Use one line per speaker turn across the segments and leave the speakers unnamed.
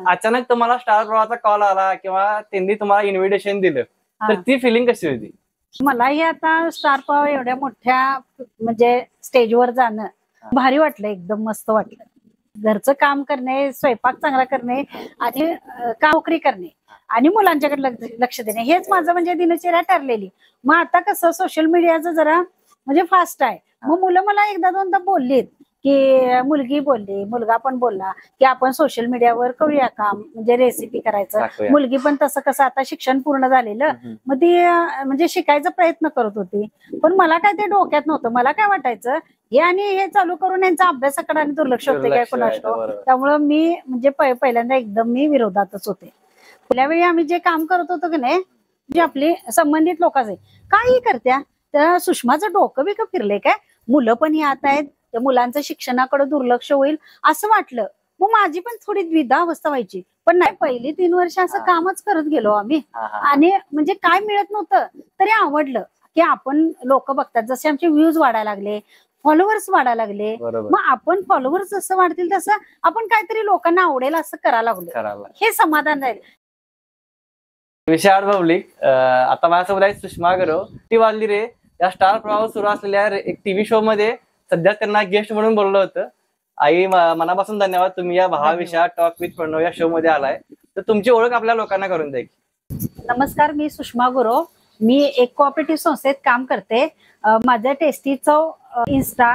अचानक तुम्हाला स्टार प्रवाहाचा कॉल आला किंवा त्यांनी तुम्हाला इन्व्हिटेशन दिलं तर ती फिलिंग कशी होती?
मलाही आता स्टार प्रवाह एवढ्या मोठ्या म्हणजे स्टेजवर जाणं भारी वाटलं, एकदम मस्त वाटलं. घरचं काम करणे, स्वयंपाक चांगला करणे आणि नोकरी करणे आणि मुलांच्याकडे लक्ष देणे हेच माझं म्हणजे दिनचर्या ठरलेली. मग आता कसं सोशल मीडियाचं जरा म्हणजे फास्ट आहे. मग मुलं मला एकदा दोनदा बोललीत की मुलगी बोलली, मुलगा पण बोलला की आपण सोशल मीडियावर करूया काम, म्हणजे रेसिपी करायचं. मुलगी पण तसं कसं आता शिक्षण पूर्ण झालेलं, मग ती म्हणजे शिकायचा प्रयत्न करत होती. पण मला काय ते डोक्यात नव्हतं. मला काय वाटायचं हे आणि हे चालू करून यांचा अभ्यासाकडे आणि दुर्लक्ष होते काय कोणाष्टो. त्यामुळं मी म्हणजे पहिल्यांदा एकदम मी विरोधातच होते. पहिल्या वेळी आम्ही जे काम करत होतो की नाही, जे आपले संबंधित लोकांचे काही करत्या त्या सुषमाचं डोकं बिकं फिरले काय, मुलं पण यात आहेत, त्या मुलांचं शिक्षणाकडे दुर्लक्ष होईल असं वाटलं. मग माझी पण थोडी द्विधा अवस्था व्हायची. पण नाही, पहिली 3 वर्ष असं कामच करत गेलो आम्ही आणि म्हणजे काय मिळत नव्हतं तरी आवडलं की आपण लोक बघतात, जसे आमचे व्ह्यूज वाढायला लागले, फॉलोअर्स वाढायला लागले, मग आपण फॉलोअर्स जसं वाढतील तसं आपण काहीतरी लोकांना आवडेल असं करायला लागलो. हे समाधान राहील.
विशाल पब्लिक आता माझ्यासोबत आहे सुषमा गरो. ती वाजली रे या स्टार प्रवाह सुरू असलेल्या एक टीव्ही शो मध्ये सध्या त्यांना गेस्ट म्हणून बोललं होतं. आई मनापासून धन्यवाद, तुम्ही या भावाविषयी टॉक विथ प्रणव या शो मध्ये आलाय. तर तुमची ओळख आपल्या लोकांना करून द्या.
नमस्कार, मी सुषमा गुरव. मी एक कोऑपरेटिव्ह संस्थेत काम करते. माझ्या टेस्टी चव इंस्टा,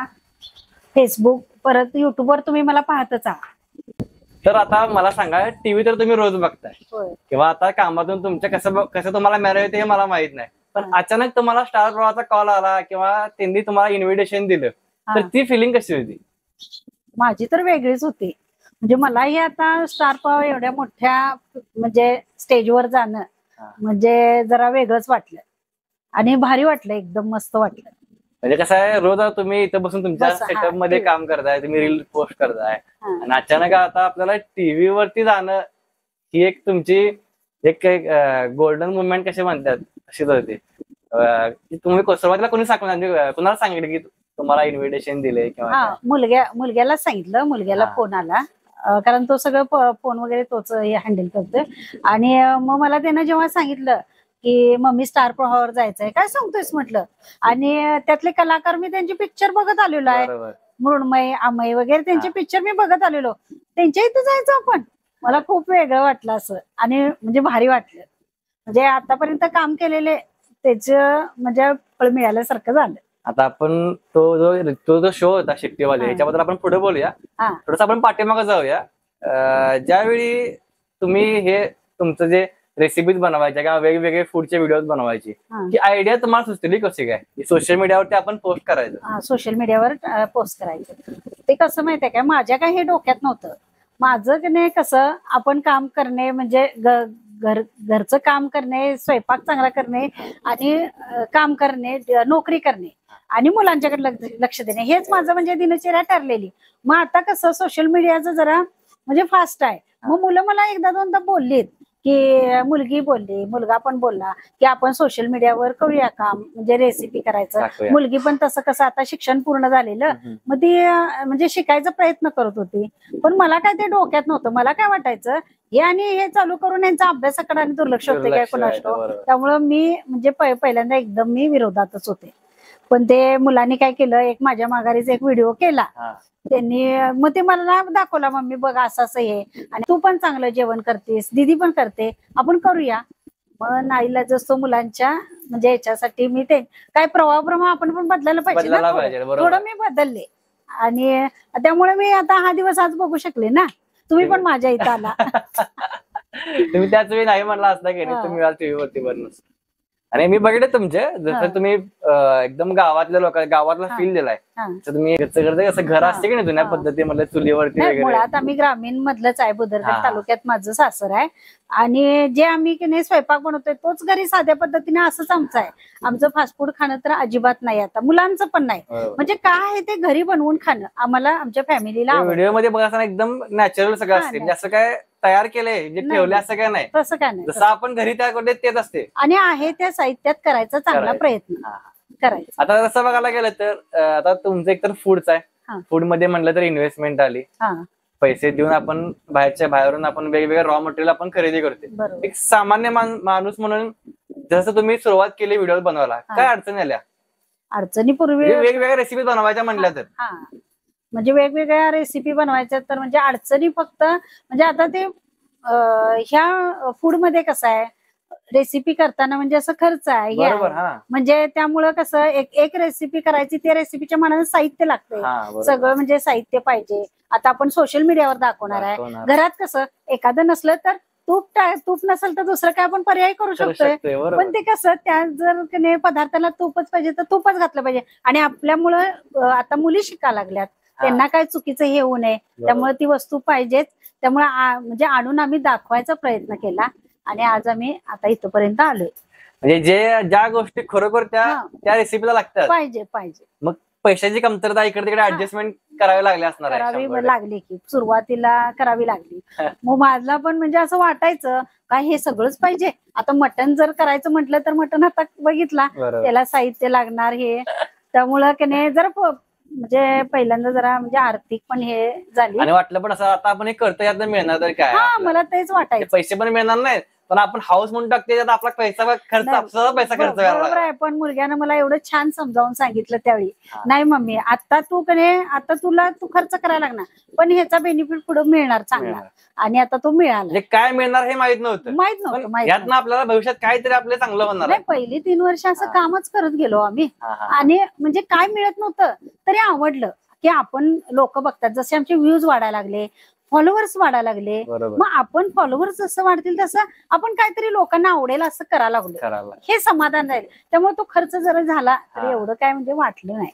फेसबुक, परत युट्यूबवर तुम्ही मला पाहतच आहात.
तर आता मला सांगा, टीव्ही तर तुम्ही रोज बघताय किंवा आता कामातून तुमच्या कसं तुम्हाला मॅरेज येते हे मला माहित नाही, पण अचानक तुम्हाला स्टार प्रवाहाचा कॉल आला किंवा त्यांनी तुम्हाला इन्व्हिटेशन दिलं तर ती फिलिंग कशी होती?
माझी तर वेगळीच होती. म्हणजे मलाही आता स्टार प्रवाह एवढ्या मोठ्या म्हणजे स्टेजवर जाणं म्हणजे जरा वेगळंच वाटलं आणि भारी वाटलं, एकदम मस्त वाटलं.
म्हणजे कसं आहे, रोज तुम्ही इथं बसून तुमच्या सेटअप मध्ये काम करताय, तुम्ही रील पोस्ट करताय आणि अचानक आता आपल्याला टीव्ही वरती जाणं ही एक तुमची एक गोल्डन मुवमेंट कशी म्हणतात अशीच होती. तुम्ही सुरुवातीला कोणी कुणाला सांगितलं की तुम्हाला इन्व्हिटेशन दिले किंवा?
मुलग्याला सांगितलं. मुलग्याला फोन आला, कारण तो सगळं फोन वगैरे तोच हँडल करतोय. आणि मग मला त्यानं जेव्हा सांगितलं की मम्मी स्टार प्रवाहावर जायचंय, काय सांगतोयस म्हटलं. आणि त्यातले कलाकार मी त्यांचे पिक्चर बघत आलेलो आहे, मृण्मयी, अमय वगैरे त्यांचे पिक्चर मी बघत आलेलो. त्यांच्या इथं जायचं आपण. मला खूप वेगळं वाटलं असं आणि म्हणजे भारी वाटलं. म्हणजे आतापर्यंत काम केलेले त्याच म्हणजे फळ मिळाल्यासारखं झालं.
आता आपण तो जो शो होता शिट्टीवाले याच्याबद्दल आपण पुढे बोलूया. थोडस आपण पाठीमागे जाऊया. ज्यावेळी तुम्ही हे तुमचं जे रेसिपीज बनवायच्या किंवा वेगवेगळे फूडचे व्हिडिओ बनवायचे, ही आयडिया तुम्हाला सुचली कशी काय? सोशल मीडियावरती आपण पोस्ट करायचं.
सोशल मीडियावर पोस्ट करायचं ते कसं माहितीये काय, माझ्या काही हे डोक्यात नव्हतं. माझं नाही कसं आपण काम करणे म्हणजे घरचं काम करणे, स्वयंपाक चांगला करणे आणि काम करणे, नोकरी करणे आणि मुलांच्याकडे लक्ष देणे हेच माझं म्हणजे दिनचर्या ठरलेली. मग आता कसं सोशल मीडियाचं जरा म्हणजे फास्ट आहे. मग मुलं मला एकदा दोनदा बोललीत की मुलगी बोलली, मुलगा पण बोलला की आपण सोशल मीडियावर करूया काम, म्हणजे रेसिपी करायचं. मुलगी पण तसं कसं आता शिक्षण पूर्ण झालेलं, मग ती म्हणजे शिकायचा प्रयत्न करत होती. पण मला काय ते डोक्यात नव्हतं. मला काय वाटायचं हे आणि हे चालू करून यांचा अभ्यासाकडे आणि दुर्लक्ष होते काय कोणाष्टो. त्यामुळं मी म्हणजे पहिल्यांदा एकदम मी विरोधातच होते. पण ते मुलांनी काय केलं, एक माझ्या माघारीचा एक व्हिडिओ केला त्यांनी. मग ते मला दाखवला, मम्मी बघ असं असं हे, आणि तू पण चांगलं जेवण करतेस, दीदी पण करते, आपण करूया. मग नाईला जसं मुलांच्या म्हणजे याच्यासाठी मी ते काय प्रवाहाप्रमाणे आपण पण बदलायला पाहिजे ना, थोडं मी बदलले. आणि त्यामुळे मी आता हा दिवस आज बघू शकले ना. तुम्ही पण माझ्या इथं आला.
तुम्ही त्याच वेळी नाही म्हणला असता की नाही, तुम्ही आज टीव्हीवरती बनून. आणि मी बघितलं तुमचे, जसं तुम्ही एकदम गावातल्या गावातला फील दिलाय. तुम्ही असं घर असते की नाही जुन्या पद्धतीमध्ये चुलीवरती वगैरे.
मुळात आम्ही ग्रामीण मधलंच आहे, बुदरगड तालुक्यात माझं सासर आहे. आणि जे आम्ही की नाही स्वयंपाक बनवतोय तोच घरी साध्या पद्धतीने असंच आमचं आहे. आमचं फास्ट फूड खाणं तर अजिबात नाही, आता मुलांचं पण नाही. म्हणजे काय आहे ते घरी बनवून खाणं आम्हाला आमच्या फॅमिलीला.
व्हिडिओ मध्ये बघा एकदम नॅचरल सगळं असते, असं काय तयार केलंय जे ठेवले असं काय नाही.
तसं काय नाही,
जसं आपण घरी तयार करतो तेच असते.
आणि आहे त्या साहित्यात करायचा चांगला प्रयत्न करायचा.
आता तसं बघायला गेलं तर आता तुमचं एकतर फूडच आहे, फूड मध्ये म्हणलं तर इन्व्हेस्टमेंट आली, पैसे देऊन आपण बाहेरून आपण वेगवेगळे रॉ मटेरियल आपण खरेदी करते.
बरोबर.
एक सामान्य माणूस म्हणून जसं तुम्ही सुरुवात केली व्हिडिओ बनवायला, काय अडचणी आल्या?
अडचणी पूर्वी
वेगवेगळ्या रेसिपी बनवायच्या म्हणल्या तर
म्हणजे वेगवेगळ्या रेसिपी बनवायच्या तर म्हणजे अडचणी फक्त म्हणजे आता ते ह्या फूड मध्ये कसं आहे रेसिपी करताना म्हणजे असं खर्च आहे म्हणजे त्यामुळं कसं एक रेसिपी करायची त्या रेसिपीच्या मनानं साहित्य लागतंय सगळं म्हणजे साहित्य पाहिजे. आता आपण सोशल मीडियावर दाखवणार आहे, घरात कसं एखादं नसलं तर तूप नसेल तर दुसरं काय आपण पर्याय करू शकतोय. पण ते कसं त्या जर पदार्थाला तूपच पाहिजे तर तूपच घातलं पाहिजे. आणि आपल्यामुळं आता मुली शिकायला लागल्यात, त्यांना काय चुकीचं हे होऊ नये त्यामुळे ती वस्तू पाहिजेच. त्यामुळे म्हणजे आणून आम्ही दाखवायचा प्रयत्न केला आणि आज आम्ही आता इथपर्यंत आलोय.
म्हणजे ज्या गोष्टी खरोखर त्या रेसिपीला लागतात
पाहिजे.
मग पैशाची कमतरता इकडे तिकडे ऍडजस्टमेंट करावी लागली असणार आहे.
करावी लागली की सुरुवातीला करावी लागली. मग माझला पण म्हणजे असं वाटायचं काय हे सगळंच पाहिजे. आता मटण जर करायचं म्हटलं तर मटण आता बघितला त्याला साहित्य लागणार हे, त्यामुळं की नाही जरा म्हणजे पहिल्यांदा जरा म्हणजे आर्थिक पण हे झाली
आणि वाटलं पण असं आता आपण हे करतोय यात मिळणार तर काय.
मला तेच वाटायचं
पैसे पण मिळणार नाहीत पण आपण हाऊस म्हणून टाकते आपला पैसा खर्च
बरोबर आहे. पण मुलग्यानं मला एवढं छान समजावून सांगितलं त्यावेळी, नाही मम्मी आता तू खर्च करायला लागणार पण ह्याचा बेनिफिट पुढे मिळणार चांगला. आणि आता तो मिळाला.
काय मिळणार हे माहित नव्हतं यातनं आपल्याला भविष्यात काहीतरी आपलं चांगलं होणार.
नाही पहिली 3 वर्ष असं कामच करत गेलो आम्ही आणि म्हणजे काय मिळत नव्हतं तरी आवडलं की आपण लोक बघतात जसे आमचे व्ह्यूज वाढायला लागले, फॉलोअर्स वाढायला लागले, मग आपण फॉलोअर्स जसं वाढतील तसं आपण काहीतरी लोकांना आवडेल असं करायला लागलो, हे समाधान राहील. त्यामुळे तो खर्च जरा झाला तरी एवढं काय म्हणजे वाटलं नाही.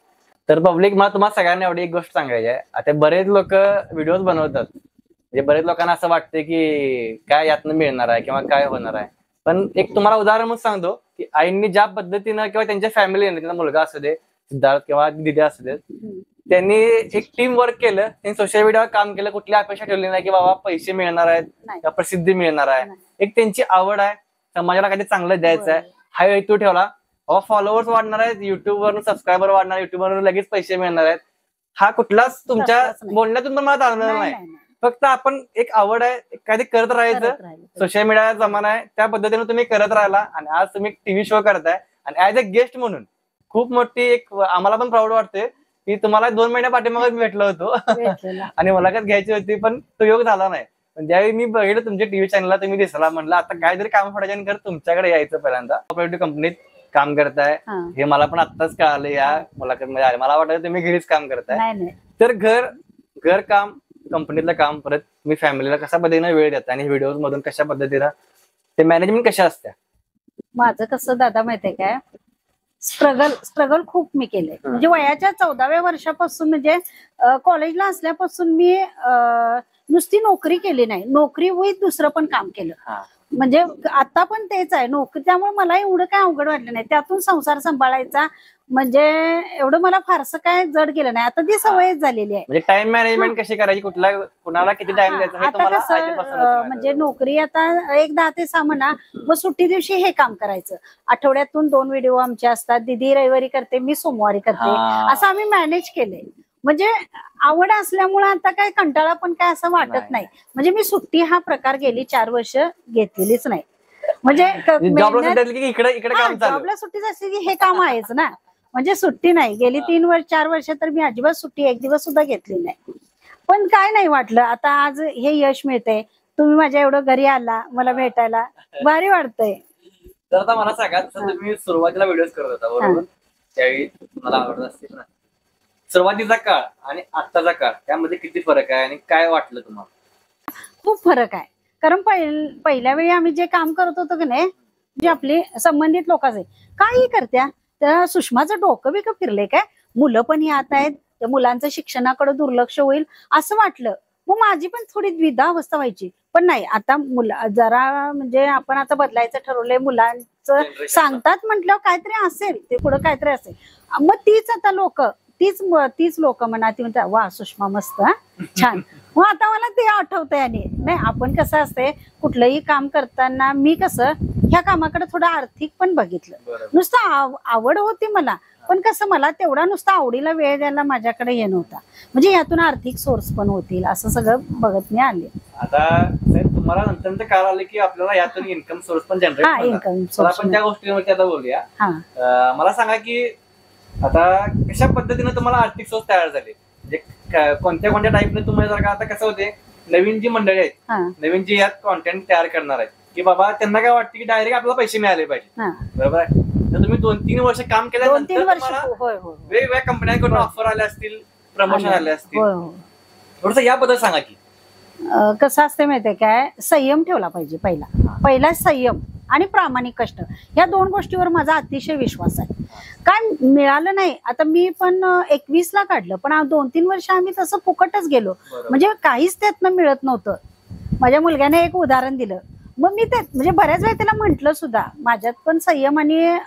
तर पब्लिक मला तुम्हाला सगळ्यांना एवढी एक गोष्ट सांगायची आहे. आता बरेच लोक व्हिडिओज बनवतात म्हणजे बरेच लोकांना असं वाटतं की काय यातनं मिळणार आहे किंवा काय होणार आहे. पण एक तुम्हाला उदाहरण म्हणून सांगतो की आईंनी ज्या पद्धतीनं किंवा त्यांच्या फॅमिलीने, त्यांचा मुलगा असू दे, सिद्धार्थ किंवा दिदी असू दे, त्यांनी एक टीम वर्क केलं, त्यांनी सोशल मीडियावर काम केलं, कुठली अपेक्षा ठेवली नाही की बाबा पैसे मिळणार आहेत किंवा प्रसिद्धी मिळणार आहे. एक त्यांची आवड आहे, समाजाला काहीतरी चांगलं द्यायचं आहे हा हेतू ठेवला. बाबा फॉलोअर्स वाढणार आहेत, युट्यूबवरून सबस्क्रायबर वाढणार, युट्यूबवरून लगेच पैसे मिळणार आहेत, हा कुठलाच तुमच्या बोलण्यातून पण मला जाणवलं नाही. फक्त आपण एक आवड आहे, काहीतरी करत राहायचं. सोशल मीडियाचा जमाना आहे, त्या पद्धतीने तुम्ही करत राहिला आणि आज तुम्ही टीव्ही शो करताय आणि ऍज अ गेस्ट म्हणून खूप मोठी एक आम्हाला पण प्राऊड वाटते की तुम्हाला 2 महिन्या पाठीमागच भेटलो होतो आणि मुलाखत घ्यायची होती पण तो योग झाला नाही. पण ज्यावेळी मी बघितलं तुमच्या टीव्ही चॅनलला तुम्ही दिसला, म्हटलं आता काहीतरी काम पडायच्या तुमच्याकडे यायचं. पहिल्यांदा ऑपरेटिव्ह कंपनीत काम करताय हे मला पण आत्ताच कळालं या मुलाखत मध्ये आले. मला वाटतं तुम्ही घरीच काम करताय. तर घर काम, कंपनीतलं काम, परत तुम्ही फॅमिलीला कशा पद्धतीने वेळ देता आणि व्हिडिओ मधून कशा पद्धतीनं ते मॅनेजमेंट कशा असत्या?
माझं कसं दादा माहितीये काय, स्ट्रगल खूप मी केलंय. म्हणजे वयाच्या 14व्या वर्षापासून म्हणजे कॉलेजला असल्यापासून मी नुसती नोकरी केली नाही, नोकरी विथ दुसरं पण काम केलं. म्हणजे आता पण तेच आहे नोकरी, त्यामुळे मला एवढं काय अवघड वाटलं नाही. त्यातून संसार सांभाळायचा म्हणजे एवढं मला फारसं काय जड गेलं नाही. आता ती सवयच झालेली आहे.
म्हणजे टाइम मॅनेजमेंट कशी करायची, कुणाला किती टाइम द्यायचा हे तुम्हाला
म्हणजे नोकरी आता 10 ते 6 म्हणा, मग सुट्टी दिवशी हे काम करायचं. आठवड्यातून 2 व्हिडिओ आमचे असतात, दीदी रविवारी करते, मी सोमवारी करते, असं आम्ही मॅनेज केलंय. म्हणजे आवड असल्यामुळे आता काय कंटाळा पण काय असं वाटत नाही. म्हणजे मी सुट्टी हा प्रकार गेली 4 वर्ष घेतलेलीच नाही. म्हणजे जॉबला सुट्टीच असते की हे काम आहेच ना, म्हणजे सुट्टी नाही. गेली 4 वर्ष तर मी अजिबात सुट्टी 1 दिवस सुद्धा घेतली नाही. पण काय नाही वाटलं, आता आज हे यश मिळतंय, तुम्ही माझ्या एवढं घरी आला मला भेटायला, भारी वाटतंय.
तर आता मला सांगा, तुम्ही सुरुवातीला व्हिडिओ करत होता बरोबर, त्यावेळी मला आवडत असतील ना, सुरुवातीचा काळ आणि आत्ताचा काळ त्यामध्ये किती फरक आहे आणि काय वाटलं तुम्हाला?
खूप फरक आहे. कारण पहिल्या वेळी आम्ही जे काम करत होतो की नाही, जे आपले संबंधित लोकांचे काही करत्या त्या सुषमाचं डोकं बिकं फिरले काय, मुलं पण यात आहेत, त्या मुलांचं शिक्षणाकडे दुर्लक्ष होईल असं वाटलं. मग माझी पण थोडी द्विधा अवस्था व्हायची. पण नाही, आता जरा म्हणजे आपण आता बदलायचं ठरवलंय. मुलांचं सांगतात म्हटल्यावर काहीतरी असेल, ते पुढे काहीतरी असेल. मग तीच आता तीच लोक म्हणा, ती म्हणतात वा सुषमा मस्त छान. मग आता मला ते आठवतंय. आणि नाही आपण कसं असतंय, कुठलंही काम करताना मी कसं ह्या कामाकडे थोडं आर्थिक पण बघितलं. नुसतं आवड होती मला, पण कसं मला तेवढा नुसता आवडीला वेळ द्यायला माझ्याकडे हे नव्हता. म्हणजे यातून आर्थिक सोर्स पण होतील असं सगळं बघत मी आले.
आता तुम्हाला नंतर काळ आले की आपल्याला यातून इन्कम सोर्स पण जनरेट
हा, इन्कम सोर्स.
आपण त्या गोष्टीवरती आता बोलूया. मला सांगा की आता कशा पद्धतीने तुम्हाला आर्थिक सोर्स तयार झाले, म्हणजे कोणत्या कोणत्या टाईपने तुम्हाला जर का आता कसं होते, नवीन जी मंडळी आहेत, नवीन जी यात कॉन्टेंट तयार करणार आहेत की बाबा त्यांना काय वाटतं की डायरेक्ट आपल्याला पैसे मिळाले पाहिजे, बरोबर आहे. तर तुम्ही 2-3 वर्ष काम केल्यानंतर वेगवेगळ्या कंपन्यांकडून ऑफर आले असतील, प्रमोशन आले असतील, थोडस याबद्दल सांगा की.
कसं असते माहितीये काय, संयम ठेवला पाहिजे. पहिला संयम आणि प्रामाणिक कष्ट, या 2 गोष्टीवर माझा अतिशय विश्वास आहे. काय मिळालं नाही, आता मी पण 21ला काढलं, पण 2-3 वर्ष आम्ही तसं फुकटच गेलो, म्हणजे काहीच त्यातनं मिळत नव्हतं. माझ्या मुलग्याने एक उदाहरण दिलं, मग मी ते म्हणजे बऱ्याच वेळा त्याला म्हंटल सुद्धा, माझ्यात पण संयम आणि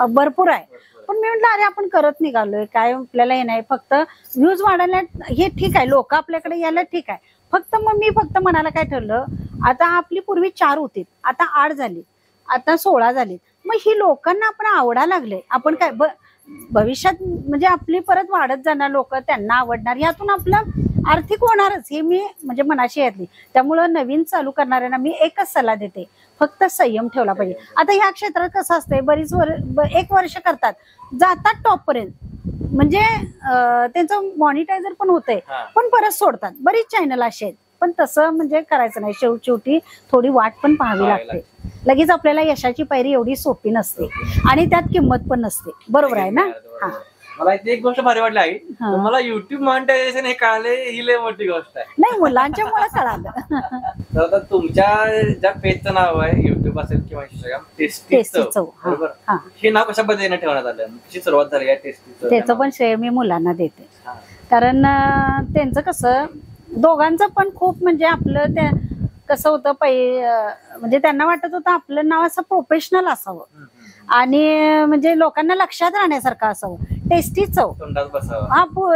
भरपूर आहे, पण मी म्हटलं अरे आपण करत निघालोय, काय आपल्याला हे नाही, फक्त व्ह्यूज वाढायला हे ठीक आहे, लोक आपल्याकडे यायला ठीक आहे, मग मी मनाला काय ठरलं, आता आपली पूर्वी 4 होती, आता 8 झाली, आता 16 झाली, मग ही लोकांना आपण आवडायला लागले, आपण काय भविष्यात म्हणजे आपली परत वाढत जाणार लोक, त्यांना आवडणार, यातून आपलं आर्थिक होणारच, हे मी म्हणजे मनाशी घेतली. त्यामुळं नवीन चालू करणाऱ्यांना मी एकच सल्ला देते, फक्त संयम ठेवला पाहिजे. आता ह्या क्षेत्रात कसं असतंय, बरीच 1 वर्ष करतात, जातात टॉप पर्यंत, म्हणजे त्यांचं मॉनिटायझर पण होतंय, पण परत सोडतात. बरीच चॅनल असे आहेत, पण तसं म्हणजे करायचं नाही. शेवटी थोडी वाट पण पाहावी लागते. लगेच आपल्याला यशाची पायरी एवढी सोपी नसते आणि त्यात किंमत पण नसते, बरोबर आहे ना.
मला इथे एक गोष्ट भारी वाटली आई, तुम्हाला युट्यूब मॉनिटायझेशन हे कळाले, ही लय मोठी गोष्ट आहे.
नाही, मुलांच्या मुळे कळालं.
तर आता तुमच्या ज्या पेजचं नाव आहे, युट्यूब असेल किंवा इंस्टाग्राम, टेस्टी चव, बरोबर, हे नाव कशा पद्धतीने ठेवण्यात आलं, कशी सुरुवात झाली या टेस्टी चव?
त्याचं पण श्रेय मी मुलांना देते, कारण त्यांचं कसं दोघांचं पण खूप म्हणजे आपलं त्या कसं होतं म्हणजे त्यांना वाटत होतं आपलं नाव असं प्रोफेशनल असावं आणि म्हणजे लोकांना लक्षात राहण्यासारखं असावं, टेस्टी चव,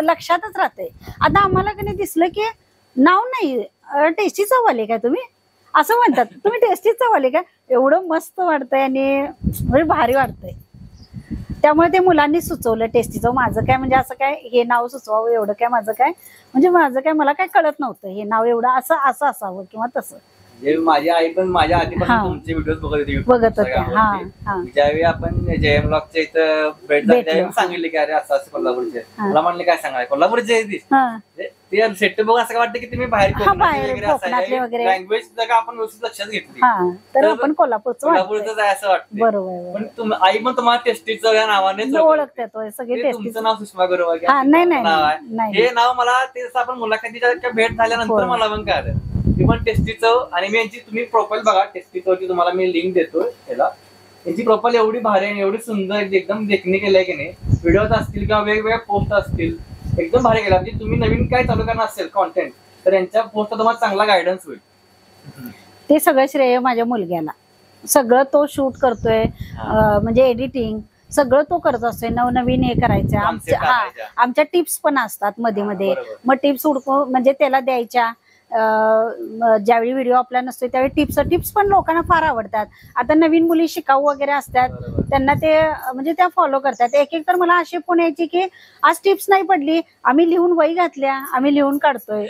लक्षातच राहते. आता आम्हाला कधी दिसलं की नाव नाही, टेस्टी चव आले काय तुम्ही, असं म्हणतात, तुम्ही टेस्टी चव आले काय, एवढं मस्त वाटतंय आणि म्हणजे भारी वाटतंय. त्यामुळे ते मुलांनी सुचवलं टेस्टी चव. माझं काय म्हणजे असं काय हे नाव सुचवावं एवढं काय माझं काय मला काय कळत नव्हतं, हे नाव एवढं असं असावं किंवा तसं.
माझी आई पण माझ्या आधीपासून तुमचे व्हिडिओ बघत होते. ज्यावेळी आपण जयम ब्लॉगच्या इथं भेट झाली, सांगितले की अरे असं असं कोल्हापूरचे, मला म्हणले काय सांगा कोल्हापूरचे ते सेट बघून असं वाटतं की तुम्ही बाहेर लँग्वेज जर आपण व्यवस्थित लक्षात घेतली
तर आपण कोल्हापूरचं
आहे असं वाटतं.
बरोबर.
पण आई पण तुम्हाला टेस्टीचं या नावाने
ओळखतात सगळे.
तुमचं नाव सुषमा गुरुवा नाव आहे, हे नाव मला ते आपण मुलाखतीच्या भेट झाल्यानंतर मला पण कळलं ती पण टेस्टी चव. आणि मी यांची तुम्ही प्रोफाईल बघा, टेस्टी चवची तुम्हाला मी लिंक देतो याला. यांची प्रोफाईल एवढी भारी आहे, एवढी सुंदर, एकदम देखणी केली आहे की नाही, व्हिडिओज असतील किंवा वेगवेगळ्या पोस्ट असतील, एकदम भारी केला. म्हणजे तुम्ही नवीन काय चालू करणार असेल कॉन्टेंट, तर यांच्या पोस्ट तुम्हाला चांगला गायडन्स होईल.
ते सगळं श्रेय माझ्या मुलग्याला, सगळं तो शूट करतोय, म्हणजे एडिटिंग सगळं तो करत असतोय, नवनवीन हे करायचं. आमच्या टिप्स पण असतात मध्ये मध्ये, मग टिप्स म्हणजे त्याला द्यायच्या. ज्यावेळी व्हिडिओ आपला नसतो त्यावेळी टिप्स पण लोकांना फार आवडतात. आता नवीन मुली शिकाऊ वगैरे असतात, त्यांना ते म्हणजे त्या फॉलो करतात. एक तर मला असे फोन यायचे की आज टिप्स नाही पडली, आम्ही लिहून वही घातल्या, आम्ही लिहून काढतोय.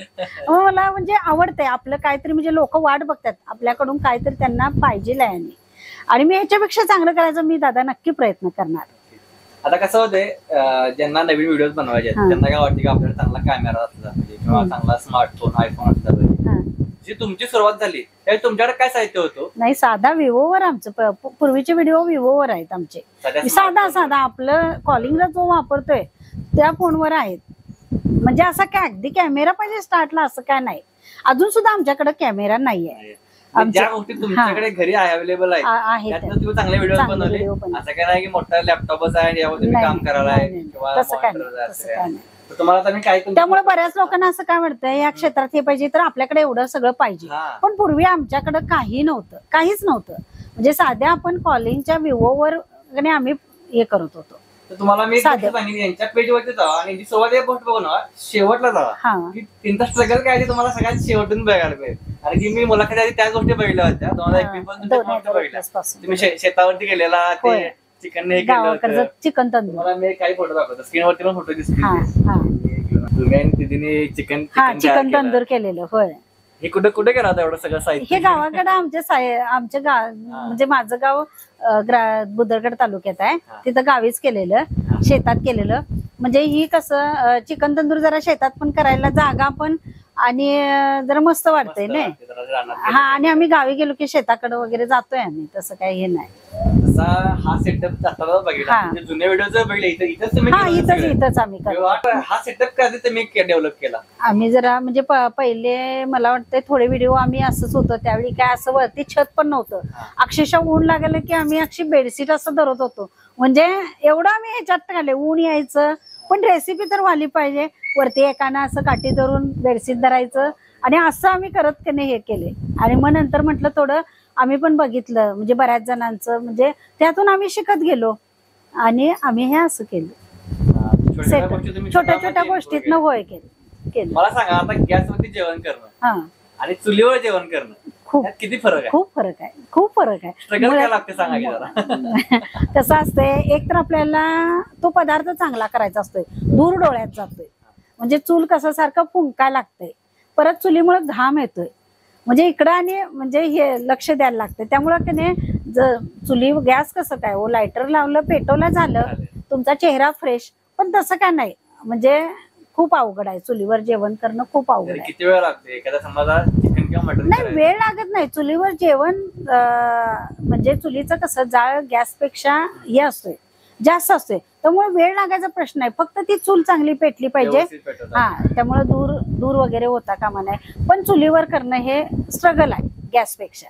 मला म्हणजे आवडतंय आपलं काहीतरी, म्हणजे लोक वाट बघतात आपल्याकडून काहीतरी त्यांना पाहिजे आहे. आणि मी याच्यापेक्षा चांगलं करायचं मी दादा नक्की प्रयत्न करणार.
आता कसं होतंय, ज्यांना नवीन व्हिडिओ बनवायचे त्यांना काय वाटतं की आपल्याला चांगला कॅमेरा असला पाहिजे किंवा चांगला स्मार्टफोन आयफोन असला पाहिजे. जी तुमची सुरुवात झाली त्यावेळी तुमच्याकडे काय साहित्य होतं?
नाही, साधा विवोवर, आमचं पूर्वीचे व्हिडिओ विवोवर आहेत आमचे, साधा आपलं कॉलिंगला जो वापरतोय त्या फोनवर आहेत. म्हणजे असं काय अगदी कॅमेरा पाहिजे स्टार्टला असं काय नाही, अजून सुद्धा आमच्याकडे कॅमेरा नाहीये.
ज्या गोष्टी तुमच्याकडे घरी अवेलेबल आहेत तुम्ही चांगले व्हिडिओ बनवले, असं काय नाही की मोठा लॅपटॉपच आहे यावर तुम्ही काम करायला आहे किंवा तुम्हाला काय.
त्यामुळे बऱ्याच लोकांना असं काय वाटतंय या क्षेत्रात हे पाहिजे तर आपल्याकडे एवढं सगळं पाहिजे, पण पूर्वी आमच्याकडे काहीच नव्हतं. म्हणजे साध्या आपण कॉलिंगच्या विवोवर आम्ही हे करत होतो.
तुम्हाला मी सांगितलं यांच्या पेजवरती जावा आणि सुरुवात पोस्ट बघू ना, शेवटला जावा की त्यांचा स्ट्रगल काय आहे तुम्हाला सगळ्यात शेवटून बघायला पाहिजे. आणि की मी मुलाखती आधी त्या गोष्टी बघितल्या होत्या 2021 पासून, तुम्ही शेतावरती गेलेला, ते चिकन हे केलं
गावाकडचं
होतं.
चिकन तंदूर.
मला मी काही फोटो दाखवतो, स्क्रीनवरती पण फोटो दिसतील
हा
ते.
हा
तुम्ही आणि दीदीने चिकन
हा
तयार
चिकन
केलं.
तंदूर केलेलं. होय,
हे कुठे कुठे केलं होतं एवढं सगळं साहित्य?
हे गावाकडे आमच्या गाव म्हणजे माझं गाव बुदरगड तालुक्यात आहे.
हा.
तिथं गावीच केलेलं, शेतात केलेलं. म्हणजे ही कसं चिकन तंदूर जरा शेतात पण करायला जागा पण आणि जरा मस्त वाटतंय
मस्त
नाही.
वाटते जरा रानात
हा,
गेलं.
आणि आम्ही गावी गेलो की शेताकडे वगैरे जातोय आम्ही, तसं काही हे नाही.
तसा हा सेटअप आता बघितला,
हा.
म्हणजे जुन्या व्हिडिओ बघितलं इथंच तुम्ही
हा,
केलं सगळं.
इथंच आम्ही करतो.
हा सेटअप कधी तुम्ही डेव्हलप केला?
आम्ही जरा म्हणजे पहिले मला वाटतंय थोडे व्हिडिओ आम्ही असंच होतं, त्यावेळी काय असं वरती छत पण नव्हतं. अक्षरशः ऊन लागलं की आम्ही अक्षी बेडशीट असं धरत होतो. म्हणजे एवढं आम्ही ह्याच्यात घाले, ऊन यायचं पण रेसिपी तर वाली पाहिजे. वरती एकानं असं काठी धरून बेडशीट धरायचं आणि असं आम्ही करत की नाही हे केले. आणि मग नंतर म्हटलं थोडं आम्ही पण बघितलं, म्हणजे बऱ्याच जणांचं, म्हणजे त्यातून आम्ही शिकत गेलो आणि आम्ही हे असं केलं. छोट्या छोट्या गोष्टीतनं होय केलं.
मला सांगा, आता गॅसवरती जेवण करणं
हा,
आणि चुलीवर जेवण करणं
खूप
यात किती फरक आहे?
खूप फरक आहे, खूप फरक आहे.
स्ट्रगल काय लागते सांगा की जरा.
कसं असतंय, एक तर आपल्याला तो पदार्थ चांगला करायचा असतोय, दूर डोळ्यात जातोय. म्हणजे चूल कसं सारखं फुंकाय लागतंय, परत चुलीमुळे घाम येतोय, म्हणजे इकडं आणि म्हणजे हे लक्ष द्यायला लागतंय. त्यामुळं की नाही चुली गॅस कसं काय हो, लायटर लावलं पेटवलं झालं, तुमचा चेहरा फ्रेश. पण तसं काय नाही, म्हणजे खूप अवघड आहे चुलीवर जेवण करणं, खूप अवघड आहे.
किती वेळ लागते एखाद्या समजा चिकन किंवा मटन?
नाही, वेळ लागत नाही चुलीवर जेवण. म्हणजे चुलीचं कसं जाळ गॅसपेक्षा हे असतोय, जास्त असतोय, त्यामुळे वेळ लागायचा प्रश्न नाही. फक्त ती चूल चांगली पेटली पाहिजे. हा, त्यामुळे दूर वगैरे होता कामा नाही. पण चुलीवर करणं हे स्ट्रगल आहे गॅसपेक्षा.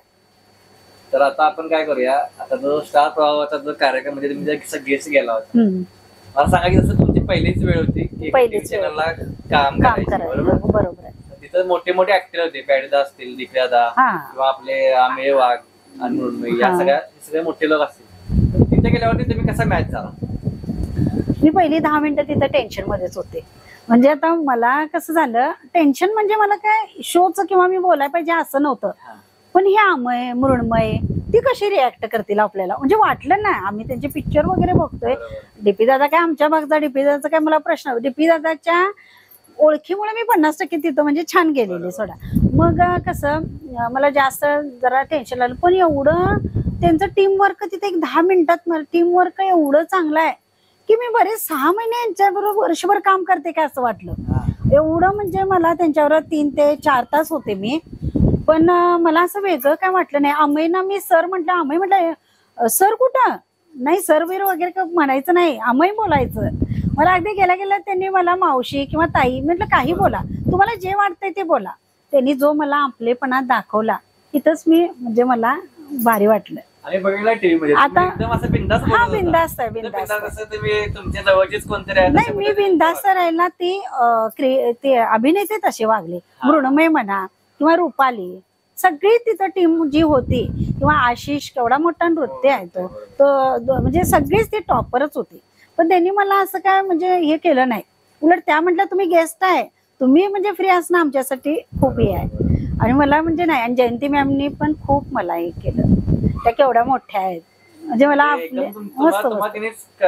तर आता आपण काय करूया, आता जो स्टार प्रवाहाचा जो कार्यक्रम म्हणजे तुम्ही गेस्ट गेला होता, मला सांगा की जसं तुमची पहिलीच वेळ होती की
पहिलीच वेळ.
चॅनलला काम करायचं,
बरोबर आहे.
तिथं मोठे मोठे ऍक्टर होते, पॅडदा असतील, दिप्यादा
हा.
किंवा आपले आमिर वाघ, अनमोल, या सगळे मोठे लोक असतील. तर तिथे गेल्यावरती तुम्ही कसा मॅच झाला?
मी पहिली 10 मिनिटं तिथं टेन्शन मध्येच होते. म्हणजे आता मला कसं झालं, टेन्शन म्हणजे मला काय शोचं किंवा मी बोलायला पाहिजे असं नव्हतं, पण हे अमय मृण्मय ती कशी रिॲक्ट करतील आपल्याला, म्हणजे वाटलं ना. आम्ही त्यांचे पिक्चर वगैरे बघतोय. डीपी दादा काय आमच्या भागचा, डीपी दादाचा काय मला प्रश्न, डीपी दादाच्या ओळखीमुळे मी 50% तिथं म्हणजे छान गेलेले सोडा. मग कसं मला जास्त जरा टेन्शन आलं. पण एवढं त्यांचं टीमवर्क तिथे एक 10 मिनिटात टीमवर्क एवढं चांगलं आहे की मी बरेच 6 महिने यांच्याबरोबर वर्षभर काम करते काय असं वाटलं. एवढं म्हणजे मला त्यांच्यावर 3 ते 4 तास होते मी. पण मला असं वेगळं काय वाटलं नाही. अमयना मी सर म्हटलं, अमय म्हटलं सर कुठं नाही, सर बीर वगैरे म्हणायचं नाही, अमय बोलायचं. मला अगदी गेल्या गेल्या त्यांनी मला मावशी किंवा ताई म्हटलं, काही बोला, तुम्हाला जे वाटतंय ते बोला. त्यांनी जो मला आपलेपणा दाखवला तिथंच मी म्हणजे मला भारी वाटलं.
आम्ही बघितलं टीव्ही मध्ये,
आता
एकदम असं बिंदास
हा, बिंदास्त आहे, बिंदास्त.
तुम्ही तुमच्या जवळचीच कोणतरी
नाही, मी बिंदास्त राहिला. ते अभिनेते तसे वागले, मृण्मय म्हणा किंवा रुपाली, सगळी तिथं टीम जी होती, किंवा आशिष केवढा मोठा नृत्य आहे तो म्हणजे सगळीच ती टॉपरच होती. पण त्यांनी मला असं काय म्हणजे हे केलं नाही. उलट त्या म्हटलं तुम्ही गेस्ट आहे, तुम्ही म्हणजे फ्री असणं आमच्यासाठी खूप हे आहे. आणि मला म्हणजे नाही, आणि जयंती मॅमनी पण खूप मला हे केलं. त्या केवढ्या मोठ्या आहेत, म्हणजे मला मस्त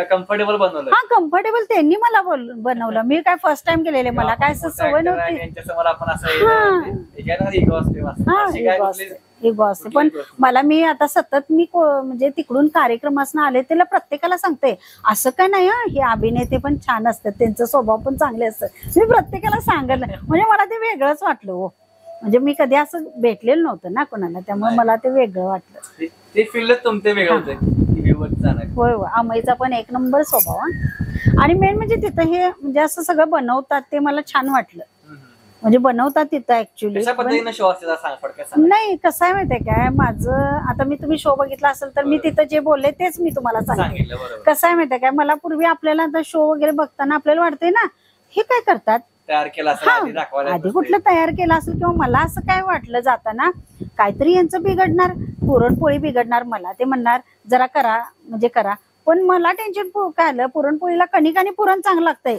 कम्फर्टेबल बनवलं.
हा, कम्फर्टेबल त्यांनी मला बनवलं. मी काय फर्स्ट टाइम केलेले, मला काय असं सवय नव्हती. इगो असते. पण मला मी आता सतत मी म्हणजे तिकडून कार्यक्रमासनं आले त्याला प्रत्येकाला सांगते असं काय नाही, हे अभिनेते पण छान असतात, त्यांचा स्वभाव पण चांगले असतात. मी प्रत्येकाला सांगितलं, म्हणजे मला ते वेगळंच वाटलं हो. म्हणजे मी कधी असं भेटलेलं नव्हतं ना कोणाला, त्यामुळे मला ते वेगळं वाटलं.
ते फील्ड तुमचे वेगळं होतं.
होय होय, अमयचा पण 1 नंबर स्वभाव. आणि मेन म्हणजे तिथं हे म्हणजे असं सगळं बनवतात ते मला छान वाटलं. म्हणजे बनवतात तिथं ऍक्च्युली. नाही, कसं आहे माहितीये काय, माझं आता तुम्ही शो बघितला असेल तर मी तिथं जे बोलले तेच मी तुम्हाला सांगितलं. कसं आहे माहितीये काय, मला पूर्वी आपल्याला आता शो वगैरे बघताना आपल्याला वाटतंय ना, हे काय करतात,
तयार केला
आधी कुठलं तयार केलं असेल, किंवा मला असं काय वाटलं जाताना काहीतरी यांचं बिघडणार, पुरणपोळी बिघडणार. मला ते म्हणणार जरा करा म्हणजे करा, पण मला टेन्शन काय आलं, पुरणपोळीला कणिक आणि पुरण चांगलं लागतंय.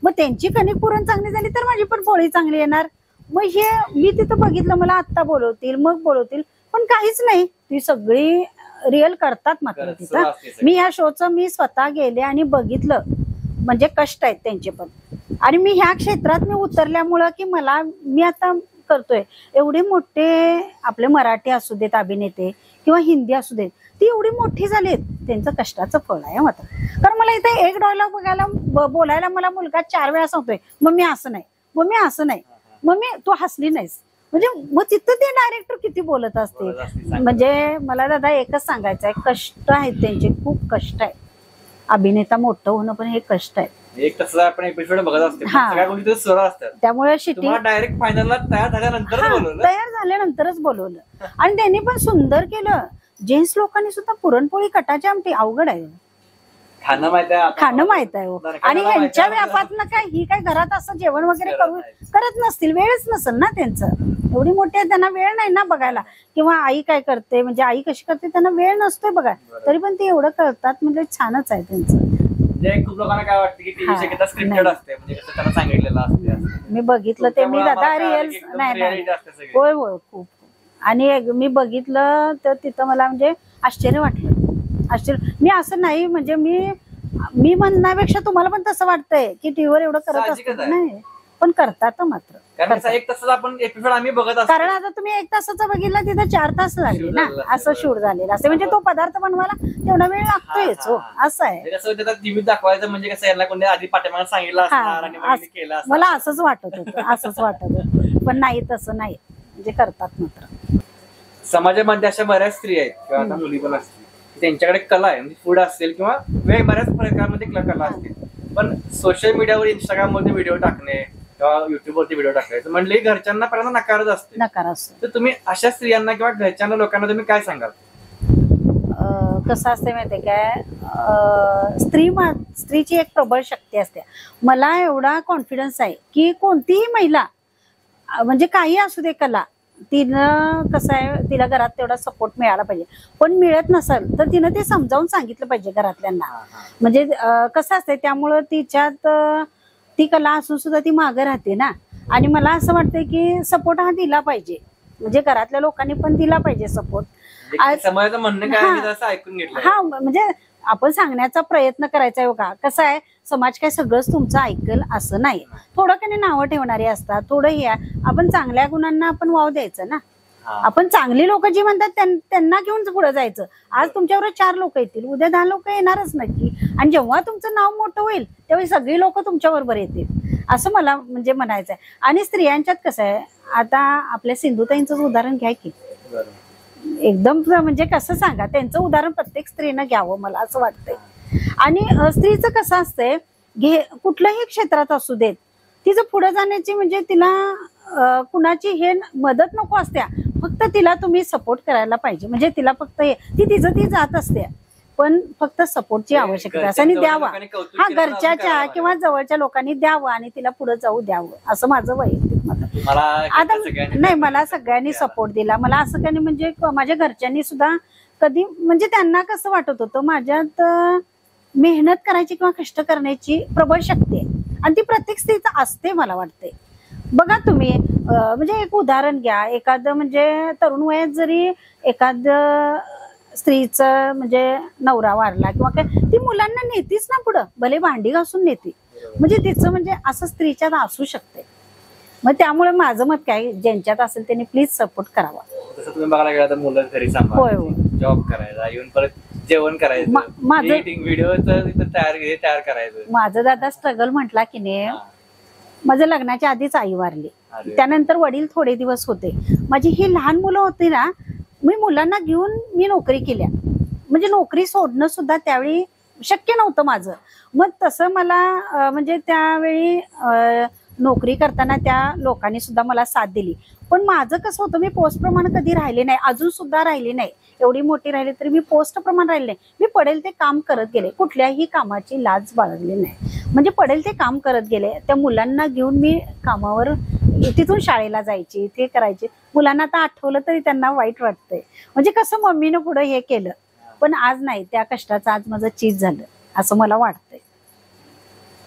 मग त्यांची कणिक पुरण चांगली झाली तर माझी पण पोळी चांगली येणार. मग हे मी तिथं बघितलं, मला आत्ता बोलवतील मग बोलवतील, पण काहीच नाही. ती सगळी रिअल करतात मात्र तिथं. मी ह्या शोचं मी स्वतः गेले आणि बघितलं, म्हणजे कष्ट आहेत त्यांचे पण. आणि मी ह्या क्षेत्रात मी उतरल्यामुळं की मी आता करतोय, एवढे मोठे आपले मराठी असू देत अभिनेते किंवा हिंदी असू देत, ती एवढी मोठी झालीत, त्यांचं कष्टाचं फळ आहे मात्र. कारण मला इथे एक डायलॉग बोलायला मला मुलगा 4 वेळा सांगतोय, मम्मी असं नाही, मम्मी असं नाही, मम्मी तू हसली नाहीस, म्हणजे मग तिथं ते डायरेक्टर किती बोलत असते. म्हणजे मला दादा एकच सांगायचं आहे, कष्ट आहेत त्यांचे, खूप कष्ट आहे. अभिनेता मोठं होणं पण हे कष्ट आहे.
एक तसं आपण एपिसोड बघत असते, सगळ्या गोष्टी सुरू असतात.
त्यामुळे शिटी
डायरेक्ट फायनलला तयार
झाल्यानंतरच बोलवलं. आणि त्यांनी पण सुंदर केलं. जेंट्स लोकांनी सुद्धा पुरणपोळी, कटाची आमटी अवघड आहे,
खाणं माहित
आहे. आणि ह्यांच्या व्यापातलं काय, ही काय घरात असं जेवण वगैरे करत नसतील, वेळच नसेल ना त्यांचं. एवढी मोठी आहे, त्यांना वेळ नाही ना बघायला. किंवा आई काय करते, म्हणजे आई कशी करते, त्यांना वेळ नसतोय बघा, तरी पण ते एवढं करतात, म्हणजे छानच आहे त्यांचं.
खूप लोकांना काय वाटतं की टीव्ही शक्यता स्क्रिप्टेड असते, म्हणजे कसं त्यांना सांगितलेलं असते.
मी बघितलं ते, मी दादा रिअल नाही, होय होय खूप. आणि मी बघितलं तर तिथं मला म्हणजे आश्चर्य वाटलं, आश्चर्य. मी असं नाही, म्हणजे मी म्हणण्यापेक्षा तुम्हाला पण तसं वाटतंय की टीव्हीवर एवढं करत असतं नाही, पण करतात मात्र.
एक तासाचा आपण एपिसोड आम्ही बघत असतो.
कारण आता तुम्ही 1 तासाचं बघितलं, तिथं 4 तास झाले ना, असं शूट झालेलं असते. म्हणजे तो पदार्थ बनवायला तेवढा वेळ लागतोयच, हो असं आहे.
कसं टीव्ही दाखवायचं म्हणजे कसं, यांना कोणी आधी पाठीमागे सांगितलं असणार आणि केलं.
मला असंच वाटत होतं, पण नाही, तसं नाही, म्हणजे करतात मात्र.
समाजामध्ये अशा बऱ्याच स्त्री आहेत किंवा आता मुली पण असतील, त्यांच्याकडे कला आहे, म्हणजे फूड असेल किंवा बऱ्याच प्रकारामध्ये कला असतील, पण सोशल मीडियावर, इंस्टाग्राम मध्ये व्हिडिओ टाकणे किंवा युट्यूबवरती व्हिडिओ टाकायचं म्हणजे घरच्यांना पहिल्यांदा नकारच असते.
नकार असतो.
तर तुम्ही अशा स्त्रियांना किंवा घरच्यांना, लोकांना तुम्ही काय सांगाल?
कसं असते माहितीये काय, स्त्रीची एक प्रबळ शक्ती असते. मला एवढा कॉन्फिडन्स आहे की कोणतीही महिला, म्हणजे काही असू दे कला, तिनं कसं आहे, तिला घरात तेवढा सपोर्ट मिळाला पाहिजे. पण मिळत नसेल तर तिनं ते समजावून सांगितलं पाहिजे घरातल्यांना. म्हणजे कसं असतंय, त्यामुळं तिच्यात ती कला असून सुद्धा ती मागं राहते ना. आणि मला असं वाटतंय की सपोर्ट हा दिला पाहिजे, म्हणजे घरातल्या लोकांनी पण दिला पाहिजे सपोर्ट.
समाजाचं म्हणणं काय असं ऐकून घेतलं,
हा म्हणजे आपण सांगण्याचा प्रयत्न करायचा आहे. बघा कसं आहे, समाज काय सगळंच तुमचं ऐकल असं नाही. थोडं काही नावं ठेवणारी असतात, थोडं हे. आपण चांगल्या गुणांना आपण वाव द्यायचं ना. आपण चांगली लोक जी म्हणतात त्यांना घेऊन पुढे जायचं. आज तुमच्यावर 4 लोक येतील, उद्या 10 लोक येणारच नक्की. आणि जेव्हा तुमचं नाव मोठं होईल तेव्हा सगळी लोक तुमच्या बरोबर येतील, असं मला म्हणजे म्हणायचं आहे. आणि स्त्रियांच्यात कसं आहे, आता आपल्या सिंधुताईंचं उदाहरण घ्या की, एकदम म्हणजे कसं सांगा, त्यांचं उदाहरण प्रत्येक स्त्रीनं घ्यावं, मला असं वाटतंय. आणि स्त्रीचं कसं असतंय, कुठल्याही क्षेत्रात असू देत, तिचं पुढे जाण्याची, म्हणजे तिला कुणाची हे मदत नको असते, फक्त तिला तुम्ही सपोर्ट करायला पाहिजे. म्हणजे तिला फक्त ती जात असते, पण फक्त सपोर्टची आवश्यकता असते. आणि द्यावा, हा घरच्याच्या किंवा जवळच्या लोकांनी द्यावं आणि तिला पुढे जाऊ द्यावं, असं माझं वैयक्तिक मत आहे. आता नाही, मला सगळ्यांनी सपोर्ट दिला. मला असं काही, म्हणजे माझ्या घरच्यांनी सुद्धा कधी, म्हणजे त्यांना कसं वाटत होतं, माझ्यात मेहनत करायची किंवा कष्ट करण्याची प्रबळ शक्ती आहे, आणि ती प्रत्येक स्त्रीचं असते मला वाटते. बघा तुम्ही, म्हणजे एक उदाहरण घ्या, एखादं म्हणजे तरुण वयात जरी एखादं स्त्रीचं म्हणजे नवरा वारला किंवा काय, ती मुलांना नेतीच ना पुढं, भले भांडी घासून नेते. म्हणजे तिचं म्हणजे असं स्त्रीच्यात असू शकते. मग त्यामुळे माझं मत काय, ज्यांच्यात असेल त्यांनी प्लीज सपोर्ट करावा.
तसं तुम्ही बघायला गेला तर मुलं घरी सांभाळायचं, जॉब करायचा, येऊन परत जेवण करायचं, व्हिडिओ तयार करायचं.
माझं दादा स्ट्रगल म्हटला की नाही, माझं लग्नाच्या आधीच आई वारली, त्यानंतर वडील थोडे दिवस होते. माझी ही लहान मुलं होती ना, मी मुलांना घेऊन मी नोकरी केल्या, म्हणजे नोकरी सोडणं सुद्धा त्यावेळी शक्य नव्हतं माझं. मग तसं मला म्हणजे त्यावेळी नोकरी करताना त्या लोकांनी सुद्धा मला साथ दिली. पण माझं कसं होतं, मी पोस्ट प्रमाण कधी राहिले नाही, अजून सुद्धा राहिली नाही. एवढी मोठी राहिली तरी मी पोस्ट प्रमाण राहिले नाही. मी पडेल ते काम करत गेले, कुठल्याही कामाची लाज बाळगली नाही. म्हणजे पडेल ते काम करत गेले. त्या मुलांना घेऊन मी कामावर, तिथून शाळेला जायची, ते करायचे. मुलांना आता आठवलं तरी त्यांना वाईट वाटतंय, म्हणजे कसं मम्मीनं पुढे हे केलं. पण आज नाही, त्या कष्टाचं आज माझं चीज झालं असं मला वाटतंय.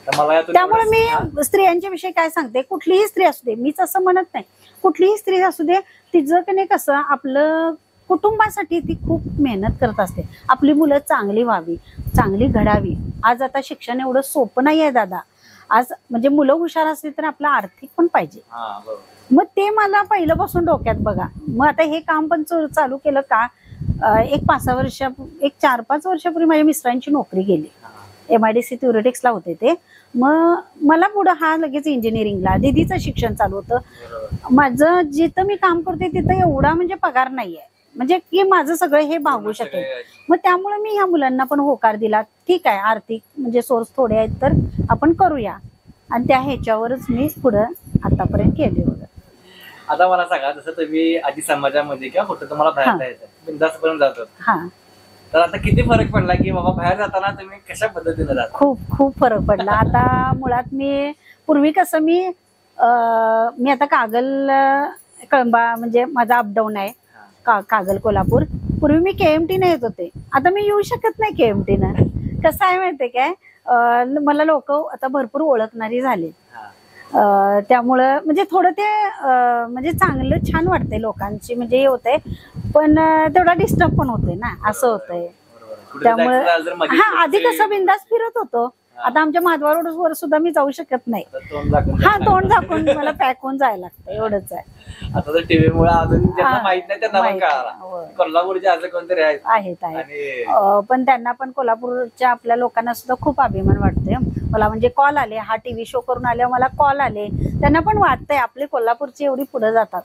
त्यामुळे मी स्त्रियांच्या विषयी काय सांगते, कुठलीही स्त्री असू दे, मीच असं म्हणत नाही, कुठलीही स्त्री असू दे, तिचं की नाही कसं आपलं कुटुंबासाठी ती खूप मेहनत करत असते. आपली मुलं चांगली व्हावी, चांगली घडावी. आज आता शिक्षण एवढं सोपं नाही आहे दादा. आज म्हणजे मुलं हुशार असली तर आपलं आर्थिक पण पाहिजे. मग ते मला पहिल्यापासून डोक्यात बघा. मग आता हे काम पण चालू केलं का, एक 4-5 वर्षापूर्वी माझ्या मिस्टरांची नोकरी गेली. MIDC थ्योरेटिक्सला होते ते. मग मला पुढं हा लगेच इंजिनिअरिंगला, दीदीचं शिक्षण चालू होतं. माझं जिथं मी काम करते तिथं एवढा म्हणजे पगार नाहीये, म्हणजे की माझं सगळं हे भागू शकेल. मग त्यामुळे मी ह्या मुलांना पण होकार दिला. ठीक आहे, आर्थिक म्हणजे सोर्स थोडे आहेत तर आपण करूया, आणि त्या ह्याच्यावरच मी पुढं आतापर्यंत केले होतं.
आता मला सांगा, जसं तुम्ही आधी समाजामध्ये किंवा कुठं तुम्हाला बाहेर जायचं बिंदासपर्यंत जात होता, तर आता किती फरक पडला की बाबा बाहेर जाताना तुम्ही कशा पद्धतीने जाता?
खूप फरक पडला. आता मुळात मी पूर्वी कसं मी आता कागल कळंबा म्हणजे माझा अपडाऊन आहे, कागल कोल्हापूर. पूर्वी मी KMT ने येत होते, आता मी येऊ शकत नाही KMT न. कसं आहे माहितीये काय, मला लोक आता भरपूर ओळखणारी झाले. त्यामुळं म्हणजे थोडं ते म्हणजे चांगलं छान वाटतंय लोकांची, म्हणजे हे होतंय, पण तेवढा डिस्टर्ब पण होतोय ना, असं होतंय. त्यामुळे आधी कसं बिंदास फिरत होतो, आता आमच्या माधवा रोडवर सुद्धा मी जाऊ शकत नाही. तोंड झाकून मला पॅक होऊन जायला लागतं, एवढंच आहे.
आता तर टीव्ही मुळे अजून ज्यांना माहित नाही त्यांना पण कळाला कोल्हापूरचे आज कोणतरी
आहेत. पण त्यांना पण कोल्हापूरच्या आपल्या लोकांना सुद्धा खूप अभिमान वाटतोय. मला म्हणजे कॉल आले, हा टीव्ही शो करून आल्यावर मला कॉल आले, त्यांना पण वाटतंय आपले कोल्हापूरची एवढी पुढे जातात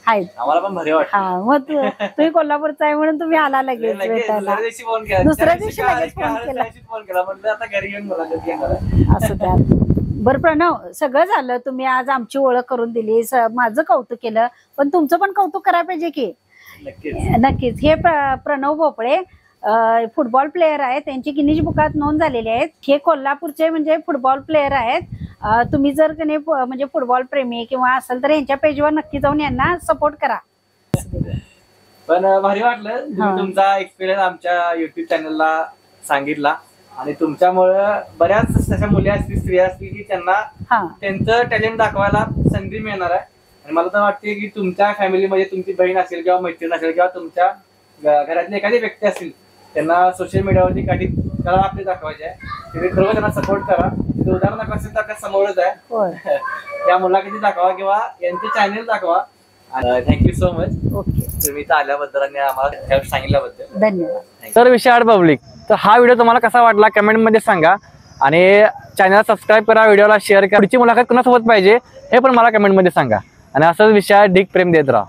आहेत.
आम्हाला पण भारी वाटतं.
हा, मग तुम्ही कोल्हापूरचा आहे म्हणून तुम्ही आला लगेच भेटायला. दुसऱ्या दिवशी लगेच फोन केला
म्हणलं आता घरी येऊन मुलाखत घेणार.
असं त्या. बरं प्रणव, सगळं झालं, तुम्ही आज आमची ओळख करून दिली, माझं कौतुक केलं, पण तुमचं पण कौतुक करायला पाहिजे की. नक्कीच. हे प्रणव भोपळे फुटबॉल प्लेयर आहेत, त्यांची गिनीज बुकात नोंद झालेली आहेत. हे कोल्हापूरचे म्हणजे फुटबॉल प्लेयर आहेत. तुम्ही जर म्हणजे फुटबॉल प्रेमी किंवा असेल तर यांच्या पेजवर नक्की जाऊन यांना सपोर्ट करा.
पण भारी वाटलं तुम्ही तुमचा एक्सपिरियन्स आमच्या युट्यूब चॅनलला सांगितला, आणि तुमच्यामुळं बऱ्याच तशा मुली असतील, स्त्रिया असतील की त्यांना त्यांचं टॅलेंट दाखवायला संधी मिळणार आहे. आणि मला तर वाटते की तुमच्या फॅमिलीमध्ये तुमची बहीण असेल किंवा मैत्रीण असेल किंवा तुमच्या घरातली एखादी व्यक्ती असतील, त्यांना सोशल मीडियावरती काही कला आपली दाखवायची आहे, तुम्ही खरोखर त्यांना सपोर्ट करा. उदाहरण दाखवा असेल तर आपल्या समोरच आहे, त्या मुलाखती दाखवा किंवा यांचे चॅनेल दाखवा. थँक्यू सो मच तुम्ही इथं आल्याबद्दल आणि आम्हाला हेल्प सांगितल्याबद्दल.
धन्यवाद.
तर विशाळ पब्लिक, तर हा व्हिडिओ तुम्हाला कसा वाटला कमेंट मध्ये सांगा, आणि चॅनल सबस्क्राईब करा, व्हिडिओला शेअर करा. पुढची मुलाखत कोणासोबत पाहिजे हे पण मला कमेंट मध्ये सांगा, आणि असंच विशाळ ढीग प्रेम देत राहा.